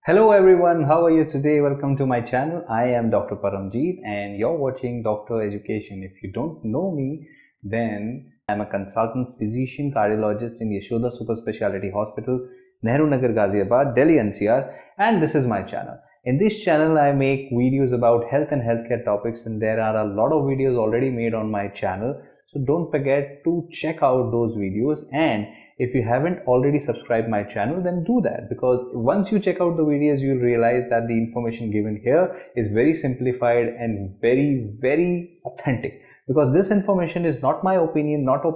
Hello everyone, how are you today? Welcome to my channel. I am Dr. Paramjeet and you're watching Dr. Education. If you don't know me, then I'm a consultant physician cardiologist in Yashoda Superspeciality Hospital, Nehru, Nagar, Ghaziabad, Delhi NCR, and this is my channel. In this channel, I make videos about health and healthcare topics, and there are a lot of videos already made on my channel. So don't forget to check out those videos, and if you haven't already subscribed my channel, then do that, because once you check out the videos, you'll realize that the information given here is very simplified and very authentic, because this information is not my opinion, not an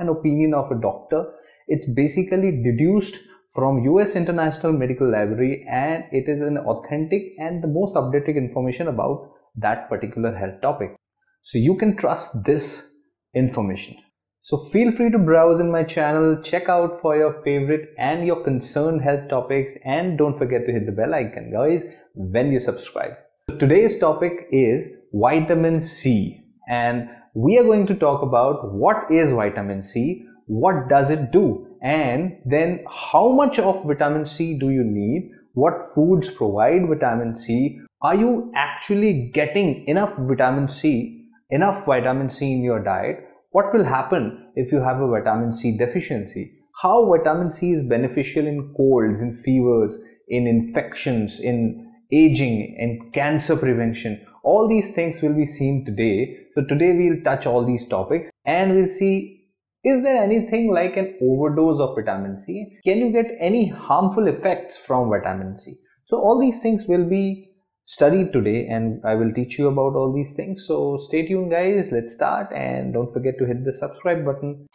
opinion of a doctor. It's basically deduced from US International Medical Library, and it is an authentic and the most updated information about that particular health topic. So you can trust this information. So feel free to browse in my channel, check out for your favorite and your concerned health topics, and don't forget to hit the bell icon, guys, when you subscribe. So today's topic is vitamin C, and we are going to talk about what is vitamin C, what does it do, and then how much of vitamin C do you need, what foods provide vitamin C, are you actually getting enough vitamin C in your diet, what will happen if you have a vitamin C deficiency, how vitamin C is beneficial in colds, in fevers, in infections, in aging, in cancer prevention. All these things will be seen today. So today we'll touch all these topics and we'll see, is there anything like an overdose of vitamin C? Can you get any harmful effects from vitamin C? So all these things will be studied today, and I will teach you about all these things. So stay tuned, guys. Let's start, and don't forget to hit the subscribe button.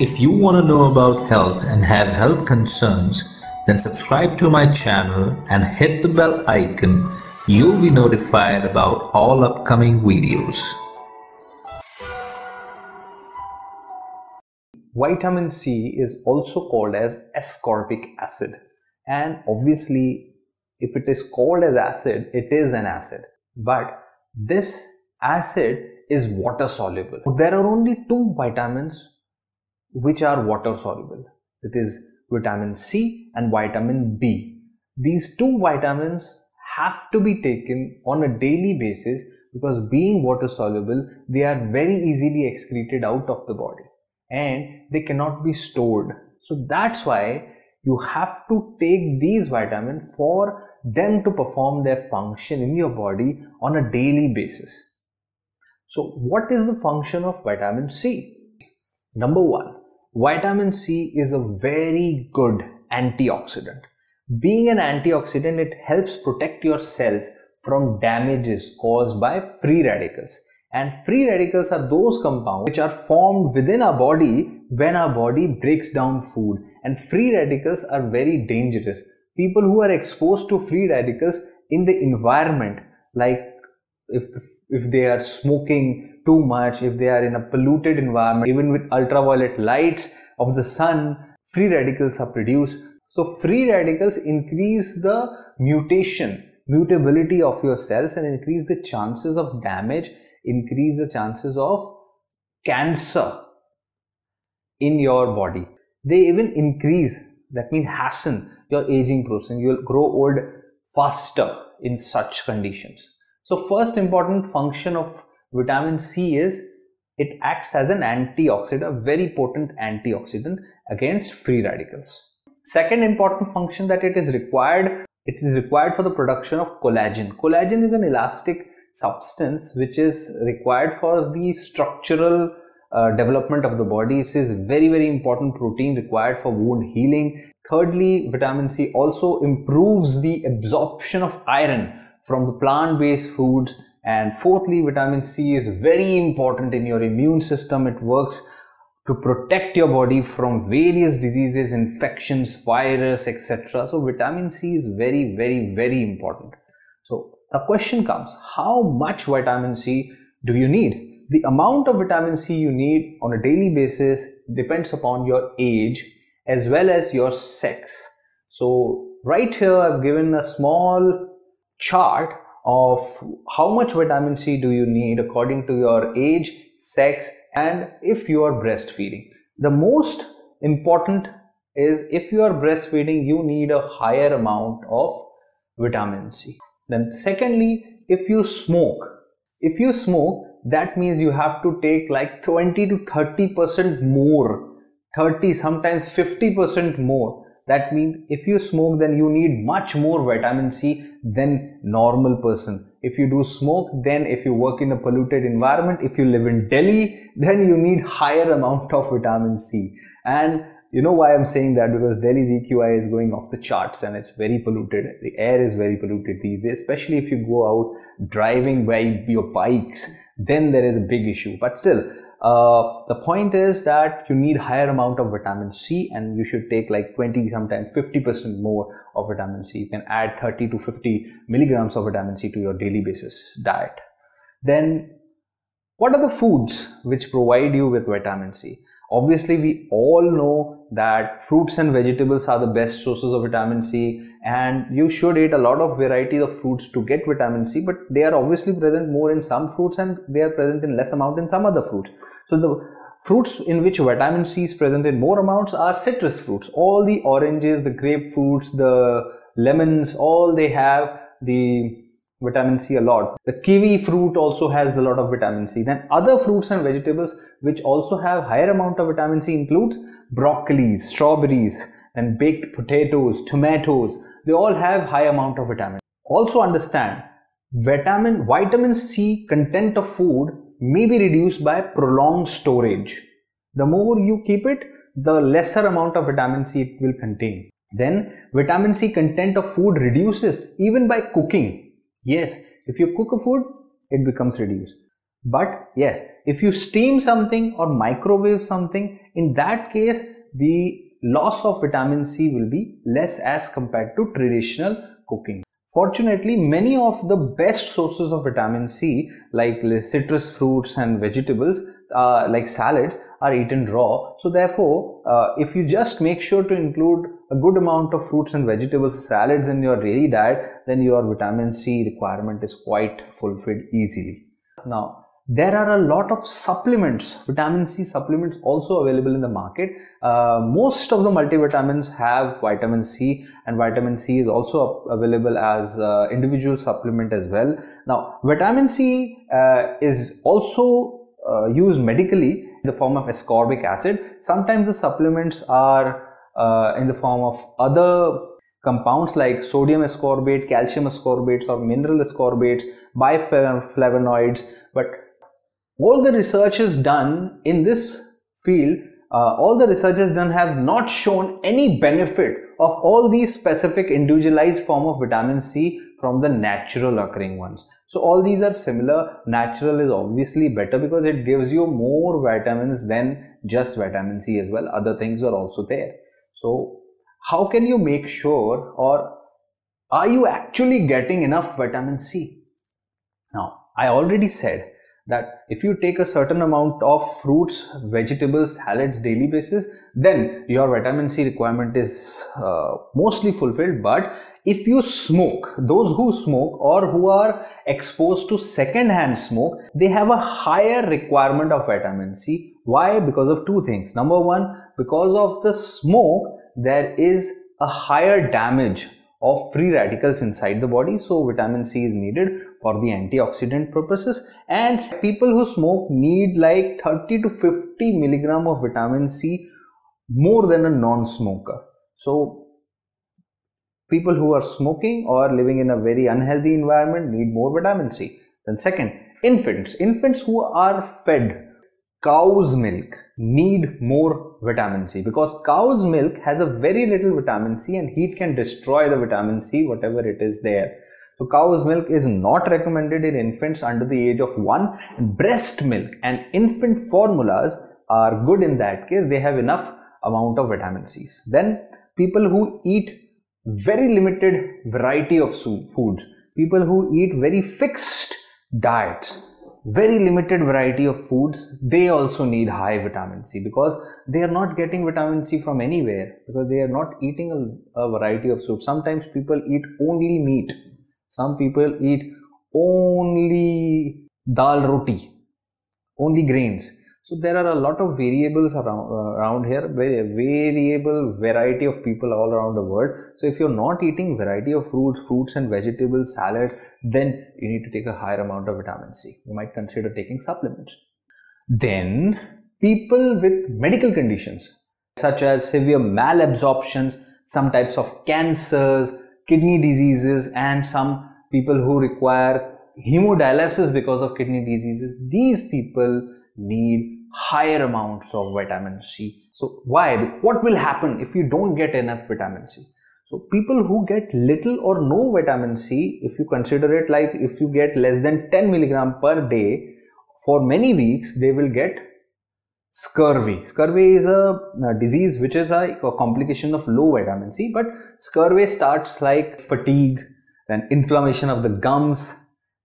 If you want to know about health and have health concerns, then subscribe to my channel and hit the bell icon. You'll be notified about all upcoming videos. Vitamin C is also called as ascorbic acid. And obviously, if it is called as acid, it is an acid. But this acid is water soluble. There are only two vitamins which are water soluble. It is vitamin C and vitamin B. These two vitamins have to be taken on a daily basis, because being water soluble, they are very easily excreted out of the body and they cannot be stored. So that's why you have to take these vitamins for them to perform their function in your body on a daily basis. So what is the function of vitamin C? Number one, vitamin C is a very good antioxidant. Being an antioxidant, it helps protect your cells from damages caused by free radicals. And free radicals are those compounds which are formed within our body when our body breaks down food. And free radicals are very dangerous. People who are exposed to free radicals in the environment, like if they are smoking too much, if they are in a polluted environment, even with ultraviolet lights of the sun, free radicals are produced. So free radicals increase the mutability of your cells and increase the chances of damage, increase the chances of cancer in your body. They even increase, that means hasten your aging process. You will grow old faster in such conditions. So first important function of vitamin C is it acts as an antioxidant, a very potent antioxidant against free radicals. Second important function that it is required for the production of collagen. Collagen is an elastic substance which is required for the structural development of the body. It is very important protein required for wound healing. Thirdly, vitamin C also improves the absorption of iron from the plant-based foods. And fourthly, vitamin C is very important in your immune system. It works to protect your body from various diseases, infections, virus, etc. So vitamin C is very important. So the question comes, how much vitamin C do you need? The amount of vitamin C you need on a daily basis depends upon your age as well as your sex. So right here I've given a small chart of how much vitamin C do you need according to your age, sex, and if you are breastfeeding. The most important is if you are breastfeeding, you need a higher amount of vitamin C. Then secondly, if you smoke, that means you have to take like 20 to 30% more, 30, sometimes 50% more. That means if you smoke, then you need much more vitamin C than normal person. If you do smoke, then if you work in a polluted environment, if you live in Delhi, then you need higher amount of vitamin C. And you know why I'm saying that? Because Delhi's EQI is going off the charts and it's very polluted. The air is very polluted these days, especially if you go out driving by your bikes, then there is a big issue. But still, the point is that you need higher amount of vitamin C, and you should take like 20, sometimes 50% more of vitamin C. You can add 30 to 50 milligrams of vitamin C to your daily basis diet. Then what are the foods which provide you with vitamin C? Obviously, we all know that fruits and vegetables are the best sources of vitamin C, and you should eat a lot of variety of fruits to get vitamin C, but they are obviously present more in some fruits and they are present in less amount in some other fruits. So the fruits in which vitamin C is present in more amounts are citrus fruits. All the oranges, the grapefruits, the lemons, all they have the vitamin C a lot. The kiwi fruit also has a lot of vitamin C. Then other fruits and vegetables which also have higher amount of vitamin C includes broccolis, strawberries, and baked potatoes, tomatoes. They all have high amount of vitamin. Also understand, vitamin C content of food may be reduced by prolonged storage. The more you keep it, the lesser amount of vitamin C it will contain. Then vitamin C content of food reduces even by cooking. Yes, if you cook a food, it becomes reduced. But yes, if you steam something or microwave something, in that case, the loss of vitamin C will be less as compared to traditional cooking. Fortunately, many of the best sources of vitamin C, like citrus fruits and vegetables, like salads, are eaten raw. So therefore, if you just make sure to include a good amount of fruits and vegetables, salads in your daily diet, then your vitamin C requirement is quite fulfilled easily. Now, there are a lot of supplements, vitamin C supplements also available in the market. Most of the multivitamins have vitamin C, and vitamin C is also available as individual supplement as well. Now, vitamin C is also used medically in the form of ascorbic acid. Sometimes the supplements are in the form of other compounds like sodium ascorbate, calcium ascorbates, or mineral ascorbates, biflavonoids. But all the researches done in this field, have not shown any benefit of all these specific individualized form of vitamin C from the natural occurring ones. So all these are similar. Natural is obviously better because it gives you more vitamins than just vitamin C as well. Other things are also there. So how can you make sure, or are you actually getting enough vitamin C? Now, I already said that if you take a certain amount of fruits, vegetables, salads daily basis, then your vitamin C requirement is mostly fulfilled. But if you smoke, those who smoke or who are exposed to second-hand smoke, they have a higher requirement of vitamin C. Why? Because of two things. Number one, because of the smoke, there is a higher damage of free radicals inside the body, so vitamin C is needed for the antioxidant purposes. And people who smoke need like 30 to 50 milligram of vitamin C more than a non-smoker. So people who are smoking or living in a very unhealthy environment need more vitamin C. Then second, infants who are fed cow's milk need more vitamin C, because cow's milk has a very little vitamin C and heat can destroy the vitamin C, whatever it is there. So cow's milk is not recommended in infants under the age of 1. Breast milk and infant formulas are good in that case. They have enough amount of vitamin C's. Then people who eat very limited variety of foods, people who eat very fixed diets, very limited variety of foods, they also need high vitamin C, because they are not getting vitamin C from anywhere, because they are not eating a variety of foods. Sometimes people eat only meat, some people eat only dal roti, only grains. So there are a lot of variables around here, variable variety of people all around the world. So if you're not eating variety of fruits and vegetables, salad, then you need to take a higher amount of vitamin C. You might consider taking supplements. Then people with medical conditions such as severe malabsorptions, some types of cancers, kidney diseases, and some people who require hemodialysis because of kidney diseases, these people need higher amounts of vitamin C. So why? What will happen if you don't get enough vitamin C? So people who get little or no vitamin C, if you consider it like if you get less than 10 milligram per day for many weeks, they will get scurvy. Scurvy is a disease which is a complication of low vitamin C, but scurvy starts like fatigue, then inflammation of the gums,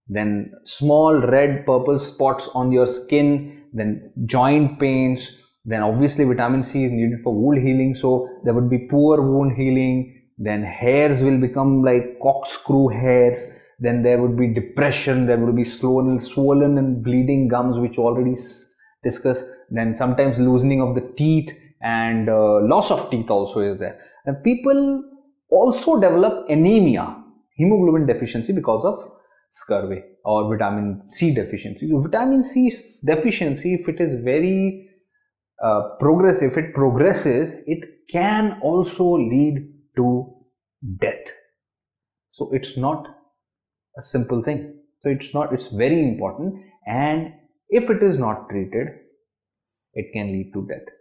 then small red purple spots on your skin, then joint pains, then obviously vitamin C is needed for wound healing, so there would be poor wound healing, then hairs will become like corkscrew hairs, then there would be depression, there would be swollen and bleeding gums, which already discussed, then sometimes loosening of the teeth and loss of teeth also is there. And people also develop anemia, hemoglobin deficiency because of scurvy or vitamin C deficiency. Vitamin C deficiency, if it is very progressive, if it progresses, it can also lead to death. So it's not a simple thing. So it's very important, and if it is not treated, it can lead to death.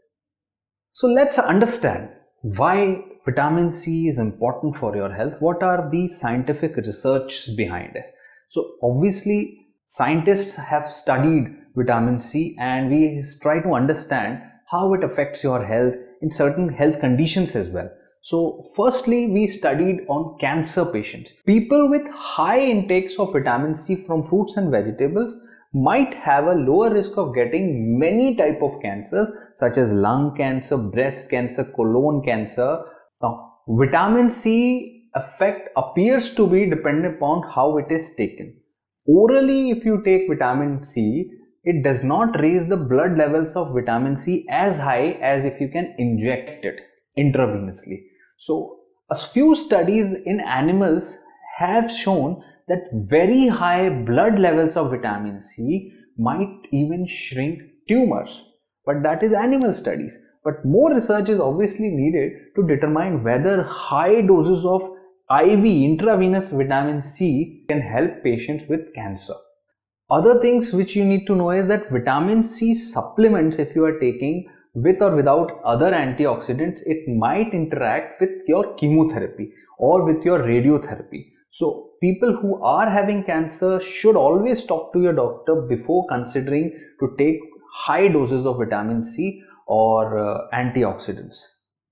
So let's understand why vitamin C is important for your health. What are the scientific research behind it? So obviously scientists have studied vitamin C, and we try to understand how it affects your health in certain health conditions as well. So firstly, we studied on cancer patients. People with high intakes of vitamin C from fruits and vegetables might have a lower risk of getting many types of cancers such as lung cancer, breast cancer, colon cancer. Now, vitamin C effect appears to be dependent upon how it is taken. Orally, if you take vitamin C, it does not raise the blood levels of vitamin C as high as if you can inject it intravenously. So a few studies in animals have shown that very high blood levels of vitamin C might even shrink tumors, but that is animal studies. But more research is obviously needed to determine whether high doses of IV intravenous vitamin C can help patients with cancer. Other things which you need to know is that vitamin C supplements, if you are taking with or without other antioxidants, it might interact with your chemotherapy or with your radiotherapy. So people who are having cancer should always talk to your doctor before considering to take high doses of vitamin C or antioxidants.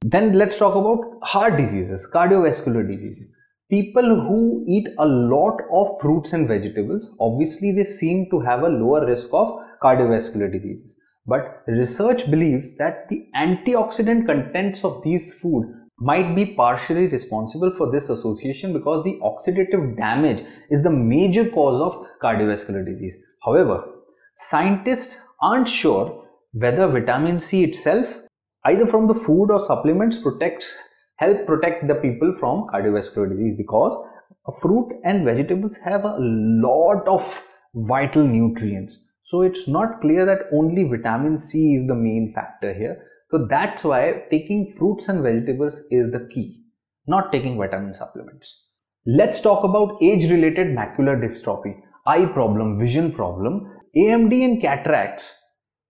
Then let's talk about heart diseases, cardiovascular diseases. People who eat a lot of fruits and vegetables, obviously they seem to have a lower risk of cardiovascular diseases. But research believes that the antioxidant contents of these food might be partially responsible for this association, because the oxidative damage is the major cause of cardiovascular disease. However, scientists aren't sure whether vitamin C itself, either from the food or supplements, help protect the people from cardiovascular disease, because fruit and vegetables have a lot of vital nutrients. So it's not clear that only vitamin C is the main factor here. So that's why taking fruits and vegetables is the key, not taking vitamin supplements. Let's talk about age-related macular dystrophy, eye problem, vision problem. AMD and cataracts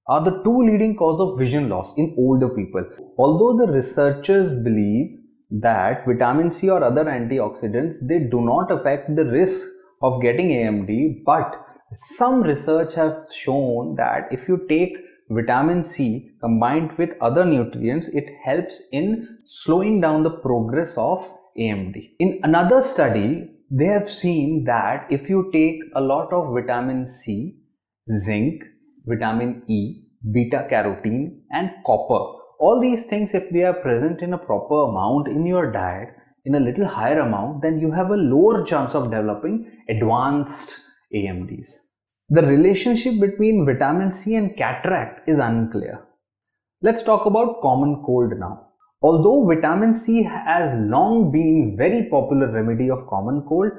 are the two leading cause of vision loss in older people. Although the researchers believe that vitamin C or other antioxidants, they do not affect the risk of getting AMD, but some research have shown that if you take vitamin C combined with other nutrients, it helps in slowing down the progress of AMD. In another study, they have seen that if you take a lot of vitamin C, zinc, vitamin E, beta carotene and copper, all these things, if they are present in a proper amount in your diet, in a little higher amount, then you have a lower chance of developing advanced AMDs. The relationship between vitamin C and cataract is unclear. Let's talk about common cold now. Although vitamin C has long been very popular remedy of common cold,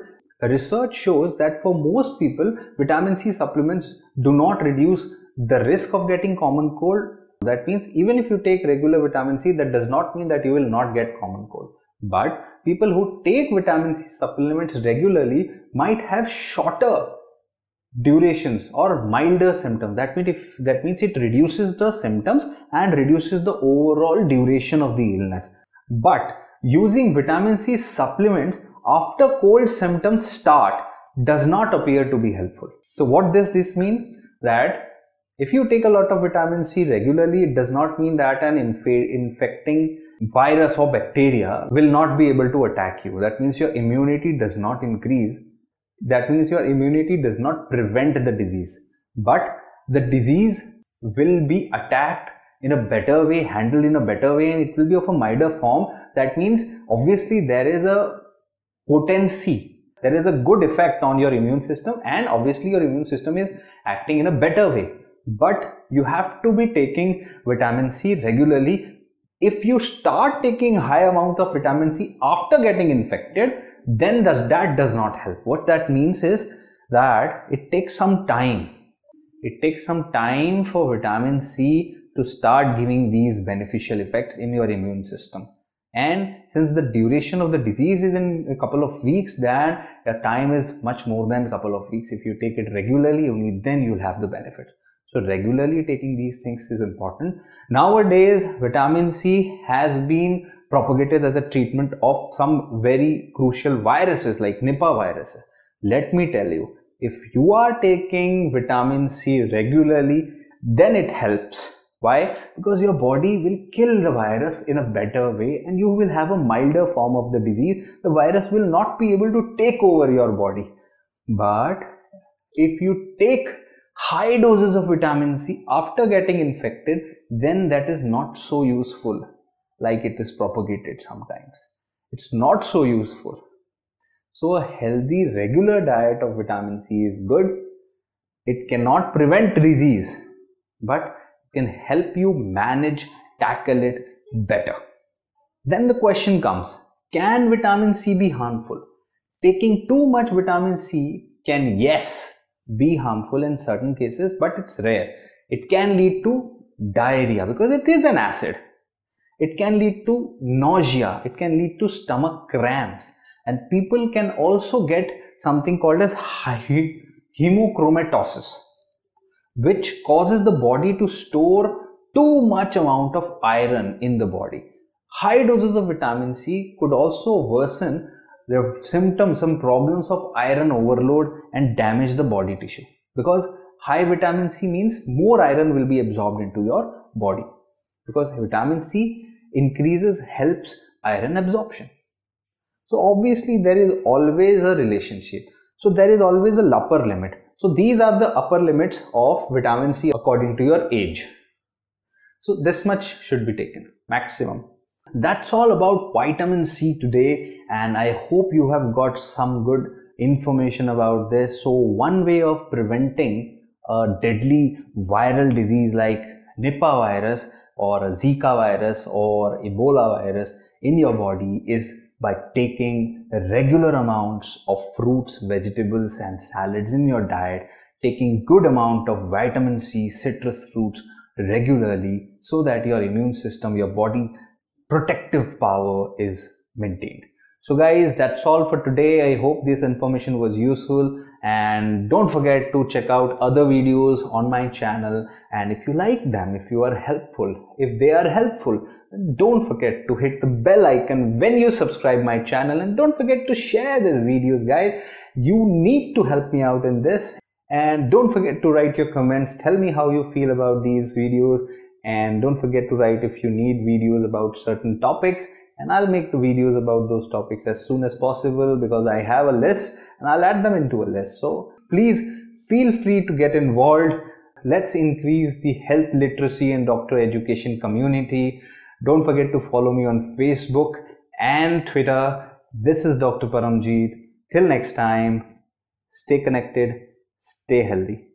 research shows that for most people, vitamin C supplements do not reduce the risk of getting common cold. That means even if you take regular vitamin C, that does not mean that you will not get common cold. But people who take vitamin C supplements regularly might have shorter durations or milder symptoms. That means it reduces the symptoms and reduces the overall duration of the illness. But using vitamin C supplements after cold symptoms start does not appear to be helpful. So what does this mean? That if you take a lot of vitamin C regularly, it does not mean that an infecting virus or bacteria will not be able to attack you. That means your immunity does not increase. That means your immunity does not prevent the disease, but the disease will be attacked in a better way, handled in a better way, and it will be of a milder form. That means obviously there is a potency, there is a good effect on your immune system, and obviously your immune system is acting in a better way. But you have to be taking vitamin C regularly. If you start taking high amount of vitamin C after getting infected, then that does not help. What that means is that it takes some time. It takes some time for vitamin C to start giving these beneficial effects in your immune system. And since the duration of the disease is in a couple of weeks, then the time is much more than a couple of weeks. If you take it regularly, only then you'll have the benefits. So regularly taking these things is important. Nowadays, vitamin C has been propagated as a treatment of some very crucial viruses like Nipah viruses. Let me tell you, if you are taking vitamin C regularly, then it helps. Why? Because your body will kill the virus in a better way and you will have a milder form of the disease. The virus will not be able to take over your body. But if you take high doses of vitamin C after getting infected, then that is not so useful like it is propagated sometimes. It's not so useful. So a healthy regular diet of vitamin C is good. It cannot prevent disease, but can help you manage, tackle it better. Then the question comes, can vitamin C be harmful? Taking too much vitamin C can, yes, be harmful in certain cases, but it's rare. It can lead to diarrhea because it is an acid. It can lead to nausea. It can lead to stomach cramps. And people can also get something called as hemochromatosis, which causes the body to store too much amount of iron in the body. High doses of vitamin C could also worsen the symptoms, some problems of iron overload and damage the body tissue. Because high vitamin C means more iron will be absorbed into your body. Because vitamin C helps iron absorption. So obviously there is always a relationship. So there is always a upper limit. So these are the upper limits of vitamin C according to your age. So this much should be taken, maximum. That's all about vitamin C today, and I hope you have got some good information about this. So one way of preventing a deadly viral disease like Nipah virus or a Zika virus or Ebola virus in your body is by taking regular amounts of fruits, vegetables and salads in your diet, taking good amount of vitamin C, citrus fruits regularly so that your immune system, your body protective power is maintained. So guys, that's all for today. I hope this information was useful, and don't forget to check out other videos on my channel, and if you like them, if they are helpful, don't forget to hit the bell icon when you subscribe my channel, and don't forget to share these videos, guys. You need to help me out in this, and don't forget to write your comments. Tell me how you feel about these videos, and don't forget to write if you need videos about certain topics, and I'll make the videos about those topics as soon as possible, because I have a list and I'll add them into a list. So please feel free to get involved. Let's increase the health literacy and doctor education community. Don't forget to follow me on Facebook and Twitter. This is Dr. Paramjeet. Till next time, stay connected, stay healthy.